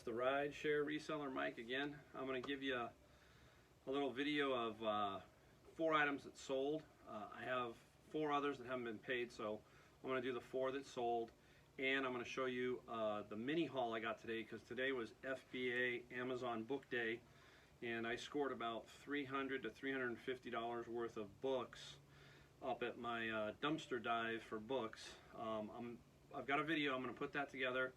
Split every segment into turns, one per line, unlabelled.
It's the Ride Share Reseller Mike again. I'm going to give you a little video of 4 items that sold. I have 4 others that haven't been paid, so I'm going to do the 4 that sold, and I'm going to show you the mini haul I got today, because today was FBA Amazon Book Day, and I scored about $300 to $350 worth of books up at my dumpster dive for books. I've got a video. I'm going to put that together,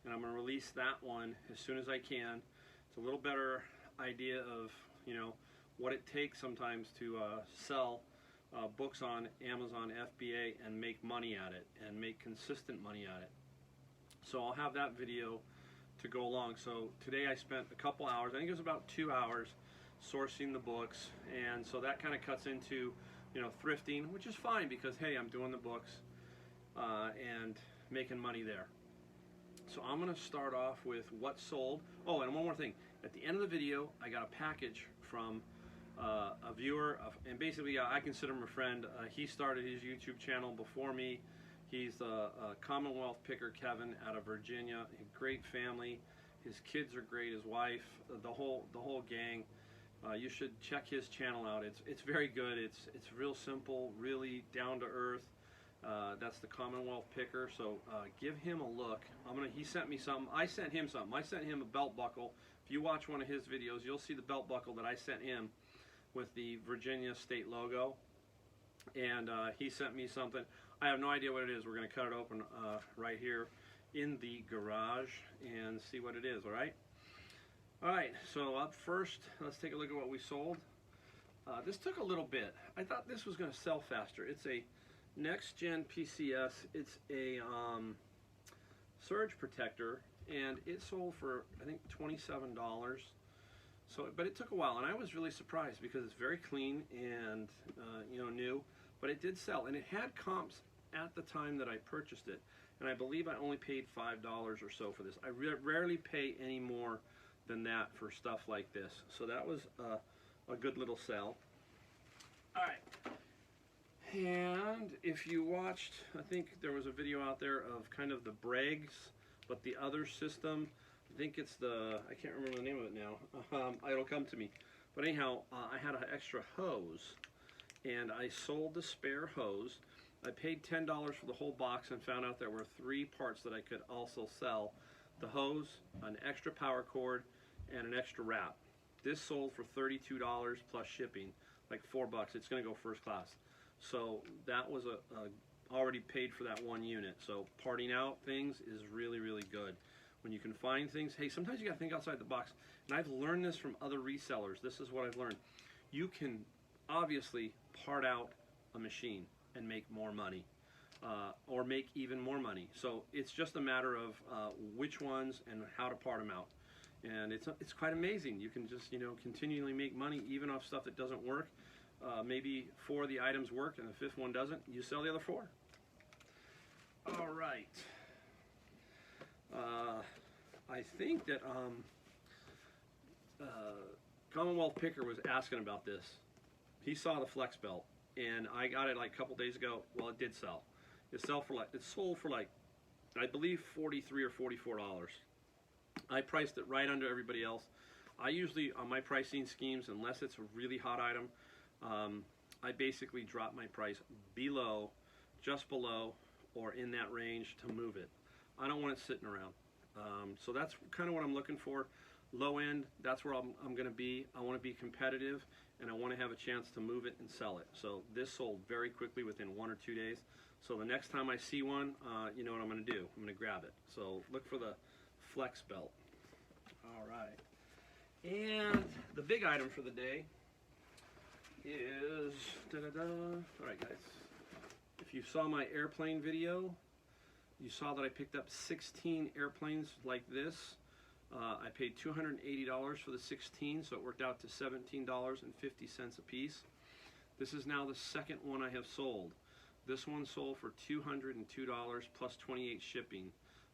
and I'm going to release that one as soon as I can. It's a little better idea of, you know, what it takes sometimes to sell books on Amazon FBA and make money at it, and make consistent money at it. So I'll have that video to go along. So today I spent a couple hours, I think it was about 2 hours, sourcing the books, and so that kind of cuts into, you know, thrifting, which is fine because, hey, I'm doing the books and making money there. So I'm going to start off with what sold. Oh, and one more thing. At the end of the video, I got a package from a viewer, and basically I consider him a friend. He started his YouTube channel before me. He's a Commonwealth picker, Kevin, out of Virginia. A great family. His kids are great. His wife, the whole gang. You should check his channel out. It's very good. It's real simple, really down to earth. That's the Commonwealth picker. So give him a look. He sent me something. I sent him something. I sent him a belt buckle. If you watch one of his videos, you'll see the belt buckle that I sent him with the Virginia state logo. And he sent me something. I have no idea what it is. We're going to cut it open right here in the garage and see what it is. All right. All right. So up first, let's take a look at what we sold. This took a little bit. I thought this was going to sell faster. It's a next gen PCS. It's a surge protector, and it sold for, I think, $27. So, but it took a while, and I was really surprised because it's very clean and you know, new. But it did sell, and it had comps at the time that I purchased it, and I believe I only paid $5 or so for this. I rarely pay any more than that for stuff like this. So that was a good little sell. All right. And if you watched, I think there was a video out there of kind of the Bragg's, but the other system. I think it's the, I can't remember the name of it now. It'll come to me. But anyhow, I had an extra hose, and I sold the spare hose. I paid $10 for the whole box and found out there were 3 parts that I could also sell. The hose, an extra power cord, and an extra wrap. This sold for $32 plus shipping, like $4. It's going to go first class. So that was already paid for that one unit. So parting out things is really, really good. When you can find things, hey, sometimes you got to think outside the box. And I've learned this from other resellers. This is what I've learned. You can obviously part out a machine and make more money, or make even more money. So it's just a matter of which ones and how to part them out. And it's quite amazing. You can just, you know, continually make money even off stuff that doesn't work. Maybe 4 of the items work and the 5th one doesn't. You sell the other 4. All right. I think that Commonwealth Picker was asking about this. He saw the flex belt, and I got it like a couple days ago. Well, it did sell. It sold for like, I believe, $43 or $44. I priced it right under everybody else. I usually, on my pricing schemes, unless it's a really hot item, I basically drop my price below, just below, or in that range to move it. I don't want it sitting around. So that's kind of what I'm looking for. Low end, that's where I'm going to be. I want to be competitive, and I want to have a chance to move it and sell it. So this sold very quickly within 1 or 2 days. So the next time I see one, you know what I'm going to do. I'm going to grab it. So look for the flex belt. All right. And the big item for the day is, all right, guys. If you saw my airplane video, you saw that I picked up 16 airplanes like this. I paid $280 for the 16, so it worked out to $17.50 a piece. This is now the 2nd one I have sold. This one sold for $202 plus 28 shipping.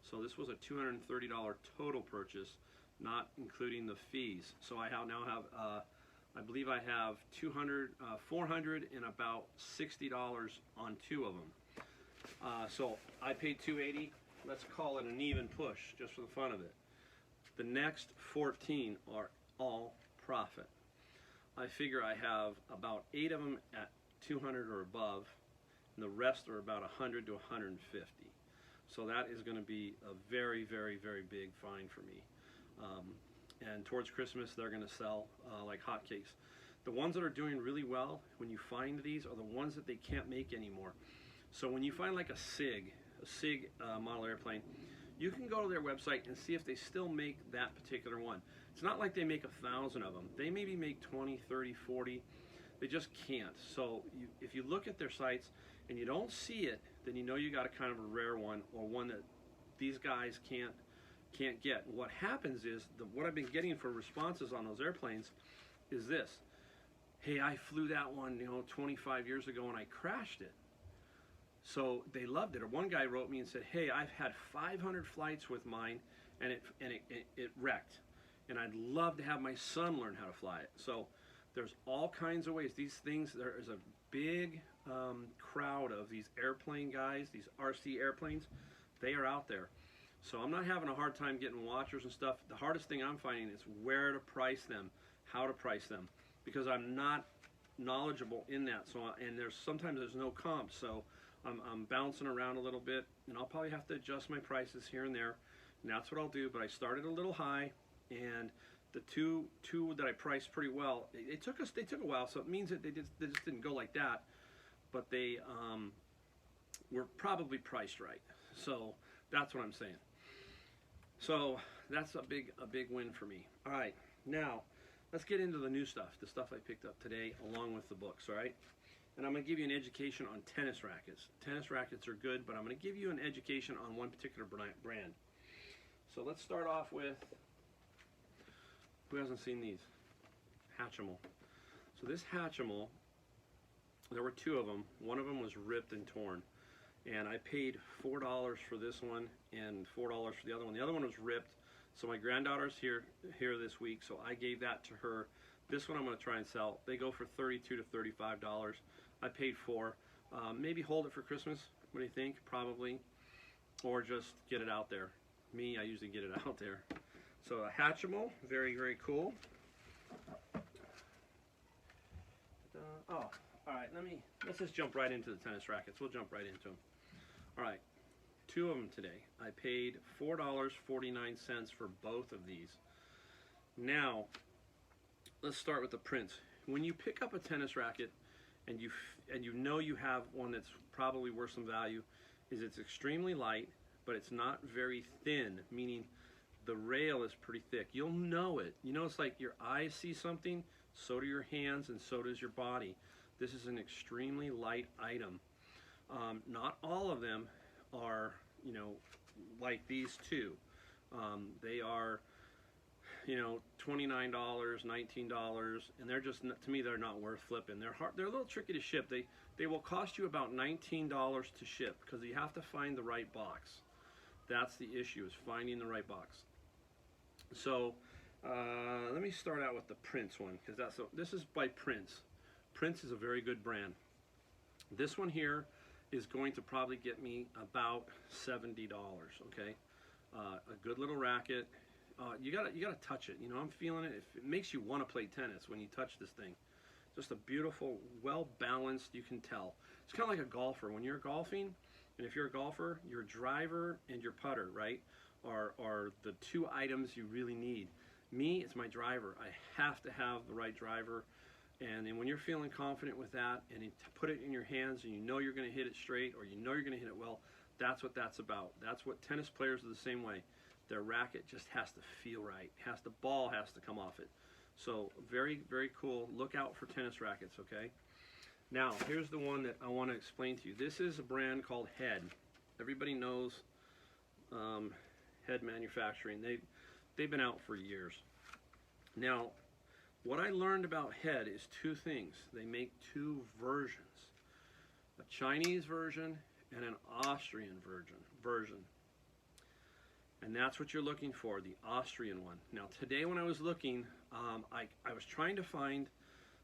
So this was a $230 total purchase, not including the fees. So I now have, I believe I have $400 and about $60 on 2 of them. So I paid $280. Let's call it an even push, just for the fun of it. The next 14 are all profit. I figure I have about 8 of them at 200 or above, and the rest are about 100 to 150. So that is going to be a very, very, very big find for me. And towards Christmas, they're going to sell like hotcakes. The ones that are doing really well, when you find these, are the ones that they can't make anymore. So when you find like a SIG model airplane, you can go to their website and see if they still make that particular one. It's not like they make 1,000 of them. They maybe make 20, 30, 40. They just can't. So if you look at their sites and you don't see it, then you know you got a kind of a rare one, or one that these guys can't get. What happens is, what I've been getting for responses on those airplanes is this: hey, I flew that one 25 years ago and I crashed it. So they loved it. Or one guy wrote me and said, hey, I've had 500 flights with mine and it wrecked, and I'd love to have my son learn how to fly it. So there's all kinds of ways. These things, there is a big crowd of these airplane guys, these RC airplanes. They are out there. So I'm not having a hard time getting watchers and stuff. The hardest thing I'm finding is where to price them, how to price them, because I'm not knowledgeable in that. So and sometimes there's no comps, so I'm bouncing around a little bit, and I'll probably have to adjust my prices here and there, and that's what I'll do. But I started a little high, and the two that I priced pretty well, they took a while, so it means that they just didn't go like that, but they were probably priced right. So that's what I'm saying. So that's a big win for me. All right, now let's get into the new stuff, the stuff I picked up today along with the books. All right, and I'm going to give you an education on tennis rackets. Tennis rackets are good, but I'm going to give you an education on one particular brand. So let's start off with, who hasn't seen these? Hatchimal. So this Hatchimal, there were 2 of them. One of them was ripped and torn, and I paid $4 for this one and $4 for the other one. The other one was ripped, so my granddaughter's here this week, so I gave that to her. This one I'm going to try and sell. They go for $32 to $35. I paid $4. Maybe hold it for Christmas. What do you think? Probably. Or just get it out there. Me, I usually get it out there. So a Hatchimal, very, very cool. All right, let's just jump right into the tennis rackets. We'll jump right into them. All right, 2 of them today. I paid $4.49 for both of these. Now, let's start with the prints. When you pick up a tennis racket and you know you have one that's probably worth some value, is it's extremely light, but it's not very thin, meaning the rail is pretty thick. You'll know it. You know, it's like your eyes see something, so do your hands, and so does your body. This is an extremely light item. Not all of them are, like these 2. They are, $29, $19, and they're just, to me, they're not worth flipping. They're hard. They're a little tricky to ship. They will cost you about $19 to ship, because you have to find the right box. That's the issue, is finding the right box. So let me start out with the Prince one, because this is by Prince. Prince is a very good brand. This one here is going to probably get me about $70. Okay, a good little racket. You gotta touch it. I'm feeling it. It makes you want to play tennis when you touch this thing. Just a beautiful, well balanced. You can tell. It's kind of like a golfer. When you're golfing, and if you're a golfer, your driver and your putter, right, are the 2 items you really need. Me, it's my driver. I have to have the right driver, and then when you're feeling confident with that, and you put it in your hands, and you know you're going to hit it straight, or you know you're going to hit it well, that's what that's about. That's what tennis players are the same way. Their racket just has to feel right. The ball has to come off it. So very, very cool. Look out for tennis rackets, okay? Now, here's the one that I want to explain to you. This is a brand called Head. Everybody knows Head Manufacturing. They've been out for years. Now, what I learned about Head is 2 things. They make 2 versions, a Chinese version and an Austrian version. And that's what you're looking for, the Austrian one. Now, today when I was looking, I was trying to find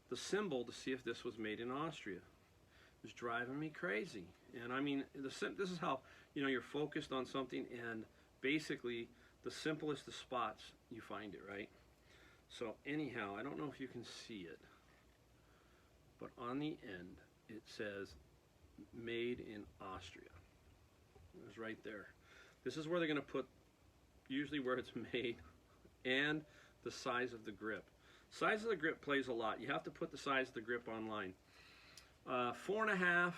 the symbol to see if this was made in Austria. It was driving me crazy. And I mean, this is how, you're focused on something, and basically the simplest of spots, you find it, right? So anyhow, I don't know if you can see it, but on the end it says made in Austria. It's right there. This is where they're going to put, usually where it's made, and the size of the grip. Size of the grip plays a lot. You have to put the size of the grip online. 4.5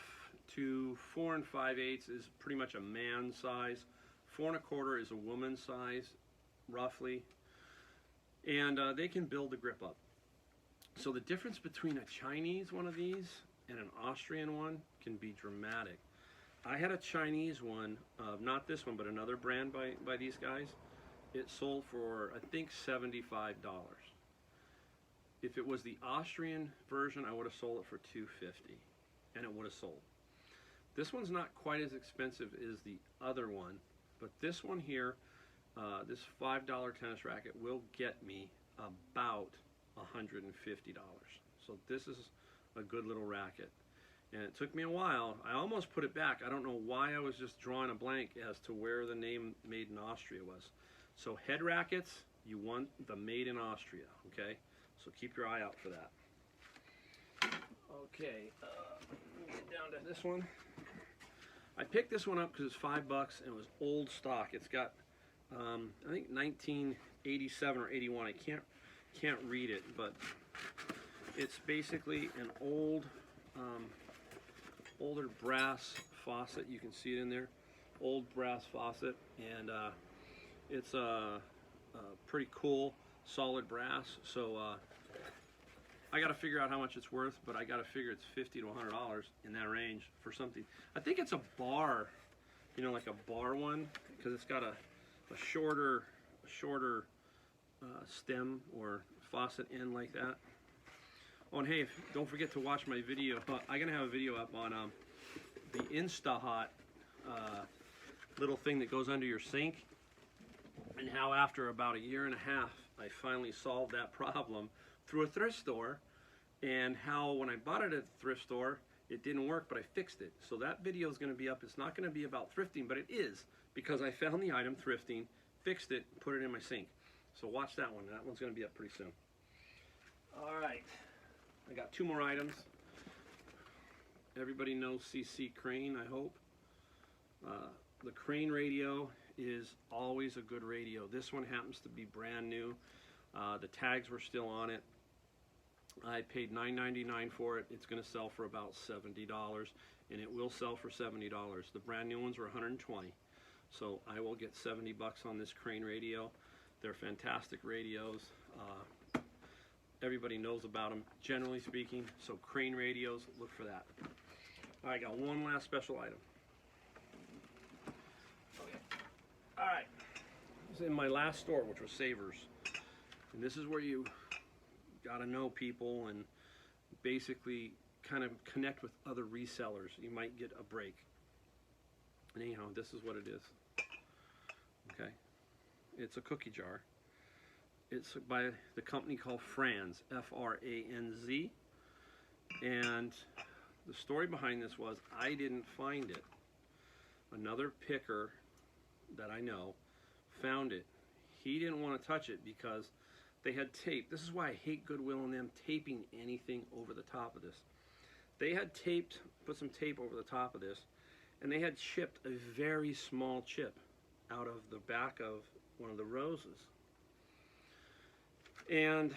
to 4 5/8 is pretty much a man's size. 4 1/4 is a woman's size, roughly. And they can build the grip up. So the difference between a Chinese one of these and an Austrian one can be dramatic. I had a Chinese one, not this one, but another brand by these guys. It sold for, I think, $75. If it was the Austrian version, I would have sold it for $250, and it would have sold. This one's not quite as expensive as the other one, but this one here, this $5 tennis racket will get me about $150. So this is a good little racket. And it took me a while. I almost put it back. I don't know why I was just drawing a blank as to where the name Made in Austria was. So head rackets, you want the Made in Austria, okay? So keep your eye out for that. Okay, get down to this one. I picked this one up because it's $5 and it was old stock. It's got, I think 1987 or 81. I can't read it, but it's basically an old, older brass faucet. You can see it in there, old brass faucet, and it's a pretty cool, solid brass. So I got to figure out how much it's worth, but I got to figure it's $50 to $100 in that range for something. I think it's a bar, you know, like a bar one, because it's got a shorter stem or faucet end like that. Oh, and hey, don't forget to watch my video. I'm gonna have a video up on the InstaHot little thing that goes under your sink, and how after about 1.5 years, I finally solved that problem through a thrift store, and how when I bought it at the thrift store, it didn't work, but I fixed it. So that video is going to be up. It's not going to be about thrifting, but it is, because I found the item thrifting, fixed it, put it in my sink. So watch that one. That one's going to be up pretty soon. All right, I got 2 more items. Everybody knows CC Crane, I hope. The Crane radio is always a good radio. This one happens to be brand new. The tags were still on it. I paid $9.99 for it. It's going to sell for about $70, and it will sell for $70. The brand new ones were $120, so I will get $70 on this Crane radio. They're fantastic radios. Everybody knows about them, generally speaking. So Crane radios, look for that. All right, I got one last special item. Okay. All right. This is in my last store, which was Savers. And this is where you got to know people and basically kind of connect with other resellers. You might get a break. And anyhow, this is what it is. Okay. It's a cookie jar. It's by the company called Franz, F-R-A-N-Z. And the story behind this was I didn't find it. Another picker that I know found it. He didn't want to touch it because they had tape. This is why I hate Goodwill and them taping anything over the top of this. They had put some tape over the top of this, and they had chipped a very small chip out of the back of one of the roses. And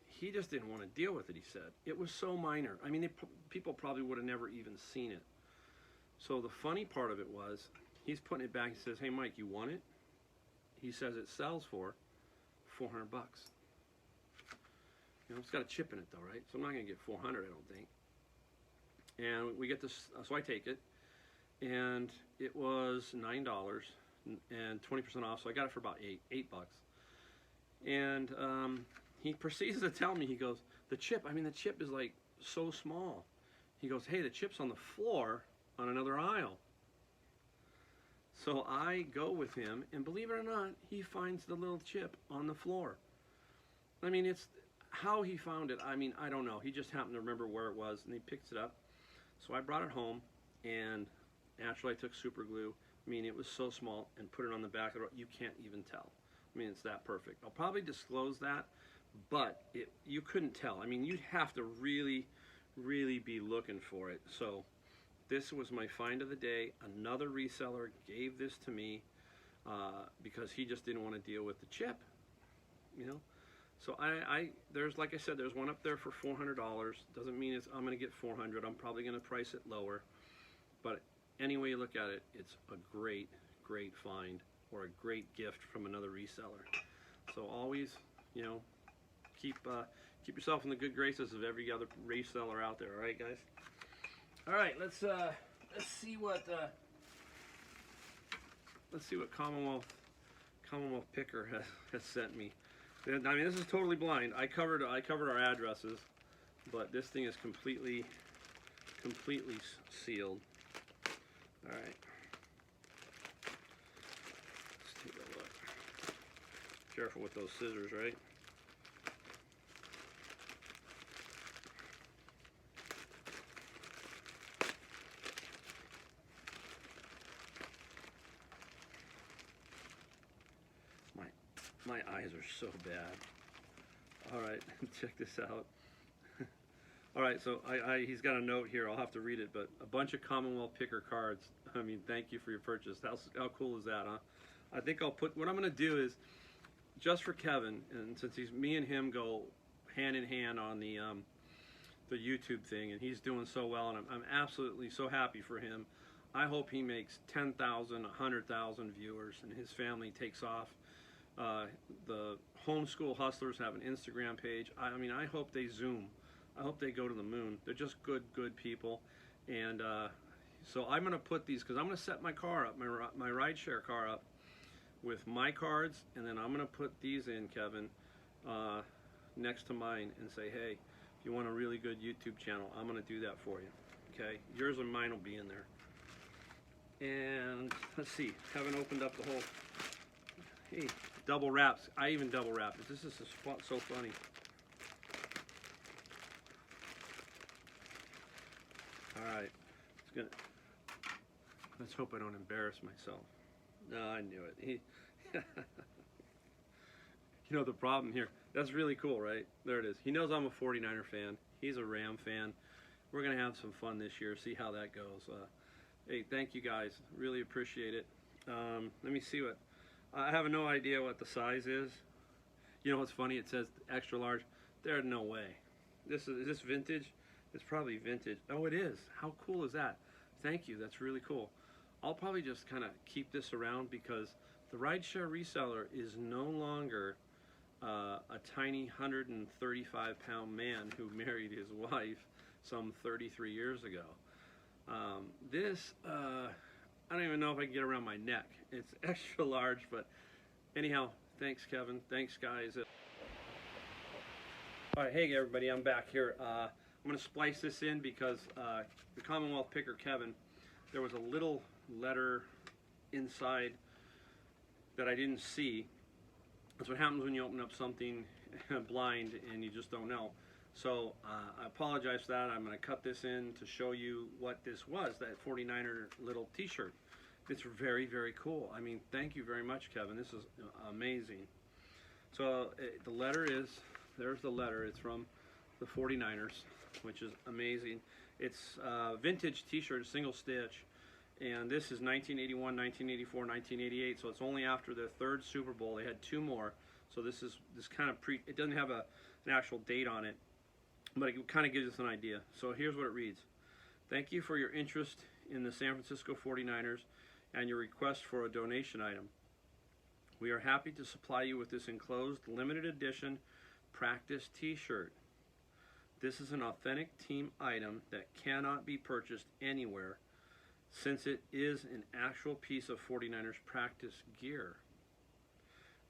he just didn't want to deal with it, he said. It was so minor. I mean, people probably would have never even seen it. So the funny part of it was, he's putting it back. He says, "Hey, Mike, you want it?" He says it sells for $400. You know, it's got a chip in it though, right? So I'm not going to get $400, I don't think. And we get this, so I take it, and it was $9 and 20% off. So I got it for about $8. And he proceeds to tell me, he goes, the chip is like so small. He goes, "Hey, the chip's on the floor on another aisle." So I go with him, and believe it or not, he finds the little chip on the floor. I mean, it's how he found it. I mean, I don't know. He just happened to remember where it was, and he picks it up. So I brought it home, and naturally I took super glue. I mean, it was so small, and put it on the back of the road. You can't even tell. I mean, it's that perfect. I'll probably disclose that, but you couldn't tell. I mean, you'd have to really, really be looking for it. So this was my find of the day. Another reseller gave this to me because he just didn't want to deal with the chip, you know. So there's, like I said, there's one up there for $400. Doesn't mean I'm going to get 400. I'm probably going to price it lower. But any way you look at it, it's a great, great find or a great gift from another reseller. So always, you know, keep yourself in the good graces of every other reseller out there. All right, guys. All right, let's see what Commonwealth Picker has sent me. I mean, this is totally blind. I covered our addresses, but this thing is completely sealed. All right. Let's take a look. Careful with those scissors, right? My eyes are so bad. All right, check this out. All right, so he's got a note here. I'll have to read it, but a bunch of Commonwealth Picker cards. I mean, thank you for your purchase. How cool is that, huh? I think I'll put, what I'm going to do is, just for Kevin, and since me and him go hand in hand on the YouTube thing, and he's doing so well, and I'm absolutely so happy for him. I hope he makes 10,000, 100,000 viewers, and his family takes off. The Homeschool Hustlers have an Instagram page. I mean, I hope they zoom. I hope they go to the moon. They're just good people. And so I'm going to put these, because I'm going to set my car up, my rideshare car up with my cards, and then I'm going to put these in, Kevin, next to mine and say, hey, if you want a really good YouTube channel, I'm going to do that for you. Okay? Yours and mine will be in there. And let's see. Haven't opened up the whole... Hey, double wraps. I even double wrap it. This is so funny. All right, let's hope I don't embarrass myself. No, I knew it. You know the problem here. That's really cool, right? There it is. He knows I'm a 49er fan. He's a Ram fan. We're gonna have some fun this year. See how that goes. Hey, thank you guys. Really appreciate it. Let me see what. I have no idea what the size is. You know what's funny? It says extra large. There's no way. Is this vintage? It's probably vintage. Oh, it is. How cool is that? Thank you. That's really cool. I'll probably just kind of keep this around because the rideshare reseller is no longer a tiny 135-pound man who married his wife some 33 years ago. I don't even know if I can get around my neck. It's extra large, but anyhow, thanks, Kevin. Thanks, guys. All right, hey, everybody, I'm back here. I'm going to splice this in because the Commonwealth Picker, Kevin, there was a little letter inside that I didn't see. That's what happens when you open up something blind and you just don't know. So I apologize for that. I'm going to cut this in to show you what this was, that 49er little t-shirt. It's very, very cool. I mean, thank you very much, Kevin. This is amazing. So the letter is, there's the letter. It's from the 49ers, which is amazing. It's vintage t-shirt, single stitch. And this is 1981, 1984, 1988. So it's only after their third Super Bowl. They had two more. So this kind of it doesn't have an actual date on it, but it kind of gives us an idea. So here's what it reads. Thank you for your interest in the San Francisco 49ers and your request for a donation item. We are happy to supply you with this enclosed limited edition practice t-shirt. This is an authentic team item that cannot be purchased anywhere since it is an actual piece of 49ers practice gear.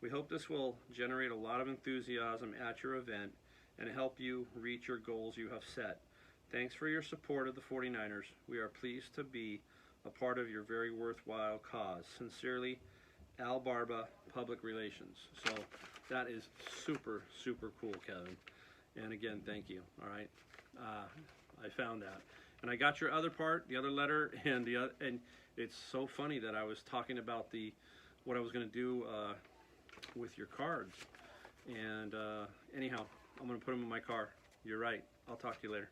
We hope this will generate a lot of enthusiasm at your event and help you reach your goals you have set. Thanks for your support of the 49ers. We are pleased to be a part of your very worthwhile cause. Sincerely, Al Barba, Public Relations. So that is super, super cool, Kevin. And again, thank you. All right, I found that, and I got your other part, the other letter, and and it's so funny that I was talking about what I was going to do with your cards. And anyhow, I'm going to put them in my car. You're right. I'll talk to you later.